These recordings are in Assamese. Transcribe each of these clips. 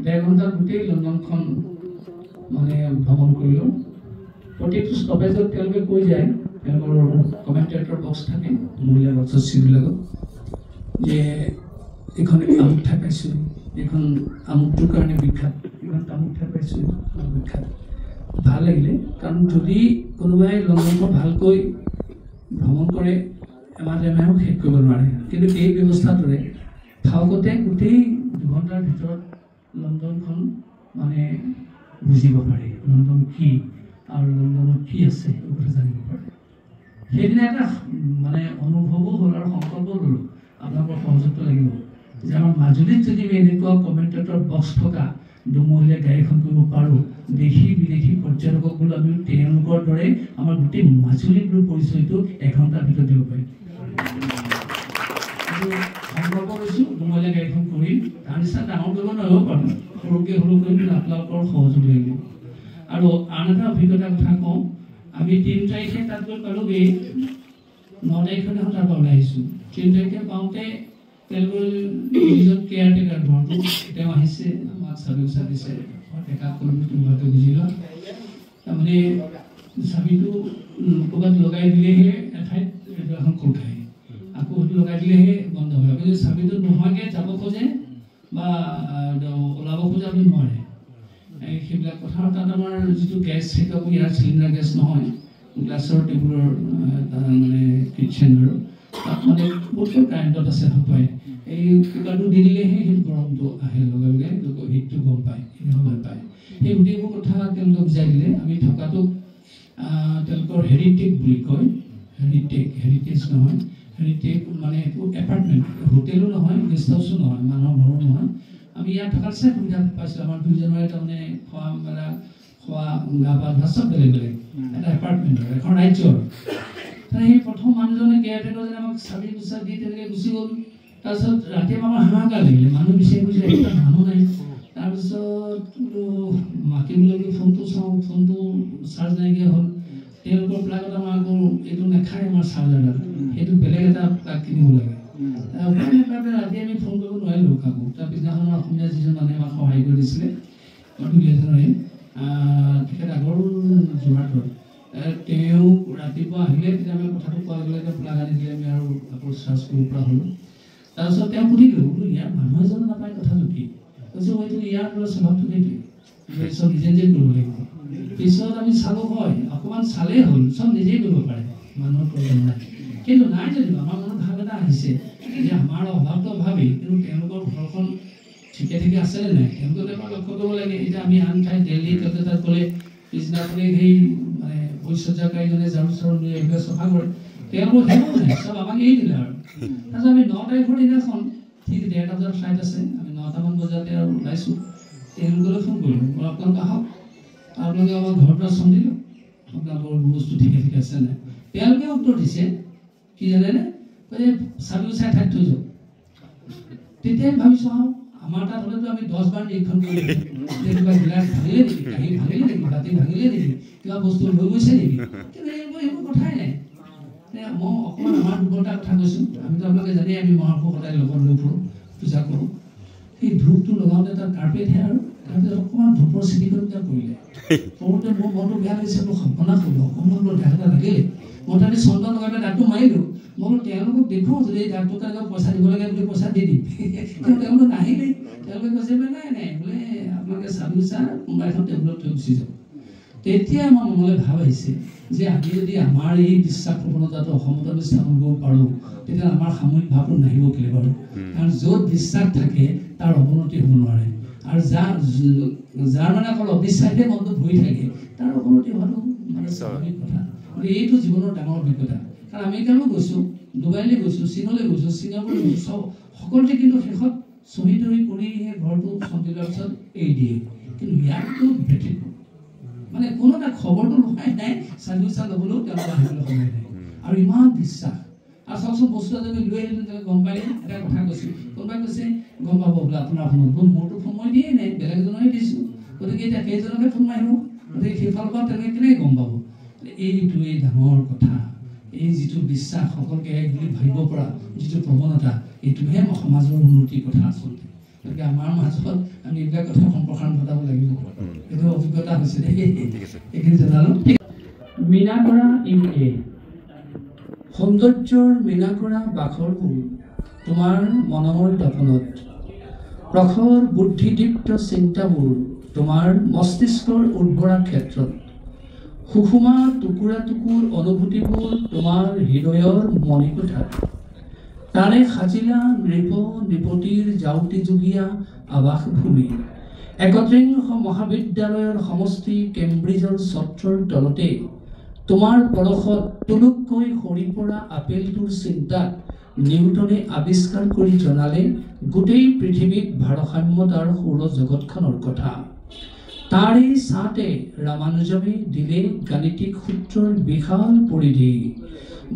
1.5 ঘণ্টাত গোটেই লণ্ডনখন মানে ভ্ৰমণ কৰিলোঁ। প্ৰতিটো ষ্টপেজত তেওঁলোকে কৈ যায়, তেওঁলোকৰ কমেণ্টেটৰ বক্স থাকে মহিলা বক্সবিলাকত, যে এইখন আমুক ঠাই পাইছোঁ, এইখন আমুকটোৰ কাৰণে বিখ্যাত, এইখন তামুক ঠাই পাইছোঁ বিখ্যাত। ভাল লাগিলে, কাৰণ যদি কোনোবাই লণ্ডনখন ভালকৈ ভ্ৰমণ কৰে এমাহো শেষ কৰিব নোৱাৰে। কিন্তু এই ব্যৱস্থাটোৰে থাকোঁতে গোটেই 2 ঘণ্টাৰ ভিতৰত লণ্ডনখন মানে বুজিব পাৰি, লণ্ডন কি আৰু লণ্ডনত কি আছে এই কথা জানিব পাৰি। সেইদিনা এটা মানে অনুভৱো হ'ল আৰু সংকল্পও ল'লোঁ, আপোনালোকৰ সহযোগটো লাগিব যে আমাৰ মাজুলীত যদি আমি এনেকুৱা কমেণ্টেটৰ বক্স থকা দুমহলীয়া গাড়ী এখন কৰিব পাৰোঁ, দেশী বিদেশী পৰ্যটকক বোলো আমি তেওঁলোকৰ দৰে আমাৰ গোটেই মাজুলীৰ পৰিচয়টো 1 ঘণ্টাৰ ভিতৰত দিব পাৰিম। সংকল্প লৈছোঁ, দুমহলীয়া গাড়ীখন কৰিম। তাৰ নিচিনা ডাঙৰ কৰিব নোৱাৰিব পাৰোঁ, সৰুকৈ হ'লেও কৰিম, কিন্তু আপোনালোকৰ সহযোগ লাগিব। আৰু আন এটা অভিজ্ঞতাৰ কথা কওঁ, আমি 3 তাৰিখে তাত গৈ পালোঁগৈ, 9 তাৰিখে তাৰ পৰা ওলাই আহিছোঁ। 3 তাৰিখে পাওঁতে তেওঁলোকৰ যিজন কেয়াৰটেকাৰ ঘৰটো তেওঁ আহিছে, আমাক চাবি দিছে, টেকা কৰিলোঁ, তুমি ভালকৈ বুজি লোৱা। তাৰমানে চাবিটো ক'ৰবাত লগাই দিলেহে এঠাইত এখন খোল খায়, আকৌ সেইটো লগাই দিলেহে বন্ধ হয়। আপুনি চাবিটো নোহোৱাকৈ যাব খোজে বা ওলাব খোজে, আপুনি নোৱাৰে। সেইবিলাক কথা। তাত আমাৰ যিটো গেছ, সেইটো আকৌ ইয়াৰ চিলিণ্ডাৰ গেছ নহয়, গ্লাছৰ টেবুলৰ মানে কিটচেন, আৰু তাত মানে বহুতকৈ কাৰেণ্টত আছে সপায়। এই কুকাৰটো দি দিলেহে সেইটো গৰমটো আহে, লগে লগে হিটটো গম পায়, সেইটো গম পায়। সেই গোটেইবোৰ কথা তেওঁলোকে বুজাই দিলে। আমি থকাটোক তেওঁলোকৰ হেৰিটেজ বুলি কয়, হেৰিটেজ নহয়, হেৰিটেজ মানে এইটো এপাৰ্টমেণ্ট, হোটেলো নহয়, গেষ্ট হাউচো নহয়, মানুহৰ ঘৰো নহয়। আমি ইয়াত থকাৰ চাই সুবিধা পাইছোঁ। আমাৰ 2 জানুৱাৰী তাৰমানে খোৱা মেলা, খোৱা গা পা ধোৱা চব বেলেগ বেলেগ, এটা এপাৰ্টমেণ্টৰ, এখন ৰাজ্যৰ। সেই প্ৰথম মানুহজনে কেয়াৰটেকাৰজনে আমাক চাবি দি তেনেকৈ গুচি গ'ল। তাৰপিছত ৰাতিপুৱা আমাৰ হাহাকাৰ লাগিলে, মানুহ বিচাৰি গৈছে, এটা মানুহ নাই। তাৰপিছত বোলো মাতিবলৈ ফোনটো চাওঁ, ফোনটো চাৰ্জ নাইকিয়া হ'ল। তেওঁলোকৰ প্লাগত আমাৰ আকৌ এইটো নাখায়, আমাৰ চাৰ্জাৰডাল, সেইটো বেলেগ এটা প্লাগ কিনিব লাগে। ৰাতি আমি ফোন কৰিব নোৱাৰিলোঁ কাকো। তাৰ পিছদিনাখন আমাৰ অসমীয়া যিজন মানুহে আমাক সহায় কৰি দিছিলে, তেখেত আগৰ যোৰহাটৰ, তেওঁ ৰাতিপুৱা আহিলে, তেতিয়া আমি কথাটো কোৱা গ'লে প্লাগ আনি দিলে, আমি আৰু আকৌ চাৰ্জ কৰিব পৰা হ'লোঁ। তাৰপিছত তেওঁ সুধিলোঁ, বোলো ইয়াৰ মানুহ এজন নাপায়, কথাটো কি? কৈছে হয়তো ইয়াৰ স্বভাৱটো সেইটোৱে, চব নিজে নিজে কৰিব লাগিব। পিছত আমি চালোঁ, হয় অকণমান চালেই হ'ল, চব নিজেই কৰিব পাৰে, মানুহৰ প্ৰয়োজন নাই। কিন্তু নাই যদিও আমাৰ মনত ভাৱ এটা আহিছে যে আমাৰ অভাৱটো অভাৱেই, কিন্তু তেওঁলোকৰ ঘৰখন ঠিকে ঠিকে আছেনে নাই, তেওঁলোকে এবাৰ লক্ষ্য কৰিব লাগে। এতিয়া আমি আন ঠাইত দিল্লী কলকাতাত গ'লে পিছদিনাখনে সেই মানে পৰিচৰ্যাকাৰীজনে ঝাৰু চাৰু লৈ এইবিলাক চফা কৰে, তেওঁলোকৰ সেইবোৰ নাই, চব আমাক এৰি দিলে। আৰু তাৰপিছত আমি 9 তাৰিখৰ দিনাখন ঠিক 1:30 বজাৰ ফ্লাইট আছে, আমি 9টামান বজাতে আৰু ওলাইছোঁ। তেওঁলোকলৈ ফোন কৰিলোঁ, আপোনালোক আহক, আপোনালোকে আমাৰ ঘৰৰ পৰা চম দিলোঁ, আপোনালোকৰ বস্তু ঠিকে ঠিকে আছে নাই। তেওঁলোকে উত্তৰ দিছে কি জানেনে, চাবিও চাই ঠাইত থৈ যাওক। তেতিয়াই ভাবিছোঁ, আমাৰ তাত হ'লেতো আমি 10 বাৰ নিৰীক্ষণ কৰি কিবা গিলাচ ভাঙিলে নেকি, কাঁহী ভাঙিলে নেকি, বাতি ভাঙিলে নেকি, কিবা বস্তু লৈ গৈছে নেকি, কিন্তু এইবোৰ কথাই নাই। মই অকণমান আমাৰ দুৰ্বলতাৰ কথা কৈছোঁ। আমিতো আপোনালোকে জানেই, আমি মহাপুৰুষ সদায় লগত লৈ ফুৰোঁ, পূজা কৰোঁ। সেই ধূপটো লগাওঁতে তাত কাৰ্পেটহে, আৰু তাৰপিছত অকণমান ধূপৰ চিটিকণিটা পৰিলে, পৰোঁতে মোৰ মনটো বেয়া লাগিছে। মই সপনা কৰিলোঁ, অকণমান বোলো দাগ এটা লাগিলে, মই তাতে চন্দন লগাই পেলাই দাগটো মাৰিলোঁ। মই বোলো তেওঁলোকক দেখুৱাওঁ, যদি এই দাগটোৰ কাৰণে পইচা দিব লাগে বুলি পইচা দি দিম। তেওঁলোকে নাহিলেই, তেওঁলোকে কৈছে বোলে নাই নাই, বোলে আপোনালোকে চাবি চা কোনোবা এখন টেবুলত থৈ গুচি যাওক। তেতিয়া আমাৰ মনলৈ ভাৱ আহিছে যে আমি যদি আমাৰ এই বিশ্বাস প্ৰৱণতাটো অসমত আমি স্থাপন কৰিব পাৰোঁ, তেতিয়া আমাৰ সামূহিক ভাৱটো নাহিব কেলে বাৰু? কাৰণ য'ত বিশ্বাস থাকে তাৰ অৱনতি হ'ব নোৱাৰে, আৰু যাৰ মানে অকল অবিশ্বাসে মনটো ভৰি থাকে তাৰ অৱনতি হোৱাটো মানে স্বাভাৱিক কথা। গতিকে এইটো জীৱনৰ ডাঙৰ অভিজ্ঞতা। কাৰণ আমেৰিকালৈ গৈছোঁ, ডুবাইলৈ গৈছোঁ, চীনলৈ গৈছোঁ, ছিংগাপুৰ গৈছোঁ, চব সকলোতে কিন্তু শেষত চহী তহী কৰি সেই ঘৰটো চম্ভালি লোৱাৰ পিছত এৰি দিয়ে। কিন্তু ইয়াততো ব্যতিক্ৰম, মানে কোনো এটা খবৰটো লোৱাই নাই, চাৰ্ভিচ ল'বলৈও তেওঁলোকে আহিবলৈ সময় নাই, আৰু ইমান বিশ্বাস। আৰু চাওকচোন, বস্তু যদি লৈ আহিলে তেওঁলোকে গম পায়। এটা কথা কৈছোঁ, কোনোবাই কৈছে গম পাব বোলে আপোনাৰ ফোনত, মোৰতো ফোন মই দিয়েই নাই, বেলেগ এজনহে দিছোঁ, গতিকে এতিয়া কেইজনকে ফোন মাৰিব, গতিকে সেইফালৰ পৰা তেওঁলোকে কেনেকৈ গম পাব? এইটোৱেই ডাঙৰ কথা। এই যিটো বিশ্বাস, সকলোকে এক বুলি ভাবিব পৰা যিটো প্ৰৱণতা, এইটোহে সমাজৰ উন্নতিৰ কথা আচলতে। গতিকে আমাৰ মাজত আমি এইবিলাক কথা আছে এইখিনি জনালো মিনা কৰা ইউকে সৌন্দৰ্যৰ মিনা কৰা বাখৰবোৰ তোমাৰ মনৰ দপনত প্ৰখৰ বুদ্ধিদীপ্ত চিন্তাবোৰ তোমাৰ মস্তিষ্কৰ উৰ্বৰা ক্ষেত্ৰত সুষুমা টুকুৰা টুকুৰ অনুভূতিবোৰ তোমাৰ হৃদয়ৰ মণিকোঠাত তাৰে সাজিলা নৃপ নৃপতিৰ জাউতি যুগীয়া আৱাসভূমি একত্ৰিংশ মহাবিদ্যালয়ৰ সমষ্টি কেম্ব্ৰিজৰ ছত্ৰৰ তলতে তোমাৰ পৰশত তুলুককৈ সৰি পৰা আপেলটোৰ চিন্তাত নিউটনে আৱিষ্কাৰ কৰি জনালে গোটেই পৃথিৱীত ভাৰসাম্যতাৰ সৌৰজগতখনৰ কথা তাৰে ছাতে ৰামানুজমে দিলে গাণিতিক সূত্ৰৰ বিশাল পৰিধি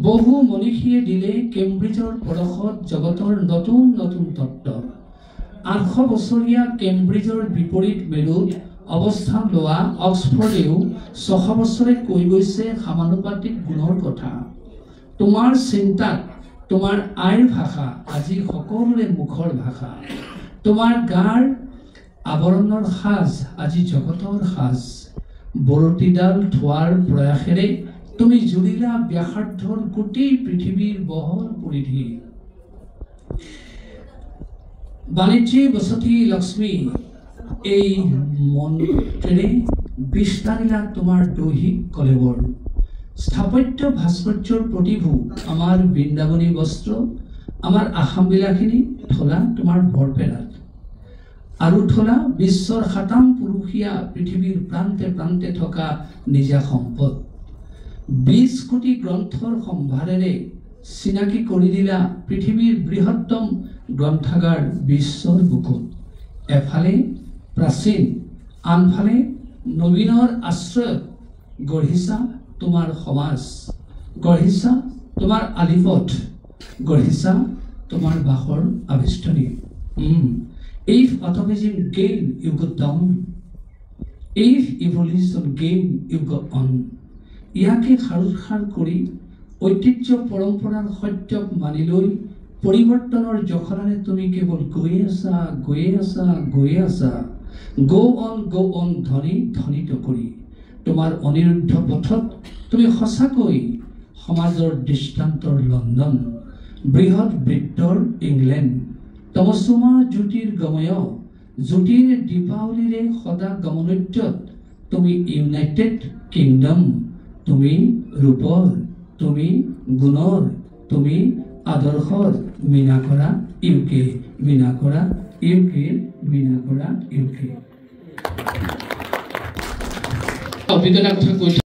বহু মনীষীয়ে দিলে কেম্ব্ৰিজৰ পৰশত জগতৰ নতুন নতুন তত্ত্ব ৮০০ বছৰীয়া কেম্ব্ৰিজৰ বিপৰীত মেৰুত অৱস্থান লোৱা অক্সফৰ্ডেও ৬০০ বছৰে কৈ গৈছে সমানুপাতিক গুণৰ কথা তোমাৰ চিন্তাত তোমাৰ আইৰ ভাষা আজি সকলোৰে মুখৰ ভাষা তোমাৰ গাৰ আৱৰণৰ সাজ আজি জগতৰ সাজ বৰতিডাল থোৱাৰ প্ৰয়াসেৰে তুমি জুৰিলা ব্যাসাৰ্ধৰ গোটেই পৃথিৱীৰ বহল পৰিধি বাণিজ্যিক বসতি লক্ষ্মী এই মন্ত্ৰেৰে বিস্তাৰিলা তোমাৰ দৈহিক কলেবৰ স্থাপত্য ভাস্কৰ্যৰ প্ৰতিভূ আমাৰ বৃন্দাবনী বস্ত্ৰ আমাৰ আসামবিলাখিনি থলা তোমাৰ বৰপেৰাত আৰু থলা বিশ্বৰ সাতাম পুৰুষীয়া পৃথিৱীৰ প্ৰান্তে প্ৰান্তে থকা নিজা সম্পদ ২০ কোটি গ্ৰন্থৰ সম্ভাৰেৰে চিনাকি কৰি দিলা পৃথিৱীৰ বৃহত্তম গ্ৰন্থাগাৰ বিশ্বৰ বুকুত এফালে প্ৰাচীন আনফালে নবীনৰ আশ্ৰয়ত গঢ়িছা তোমাৰ সমাজ গঢ়িছা তোমাৰ আলিপথ গঢ়িছা তোমাৰ বাসৰ আবিষ্টনী If automatism gain, you go down. If evolution gain, you go on. ইয়াকে খাৰুখাৰ কৰি ঐতিহ্য পৰম্পৰাৰ সত্যক মানি লৈ পৰিৱৰ্তনৰ জখলাৰে তুমি কেৱল গৈয়ে আছা go on ধ্বনি ধ্বনিত কৰি তোমাৰ অনিৰুদ্ধ পথত তুমি সঁচাকৈ সমাজৰ দৃষ্টান্তৰ লণ্ডন বৃহৎ বৃত্তৰ ইংলেণ্ড তমসুমা জ্যোতিৰ গময় জ্যোতিৰ দীপাৱলীৰে সদা গমনোজ্জত তুমি ইউনাইটেড কিংডম তুমি ৰূপৰ তুমি গুণৰ তুমি আদৰ্শৰ মিনা কৰা ইউকে মিনা কৰা ইউকে মিনা কৰা ইউকে অভিজ্ঞতাৰ কথা কৈছো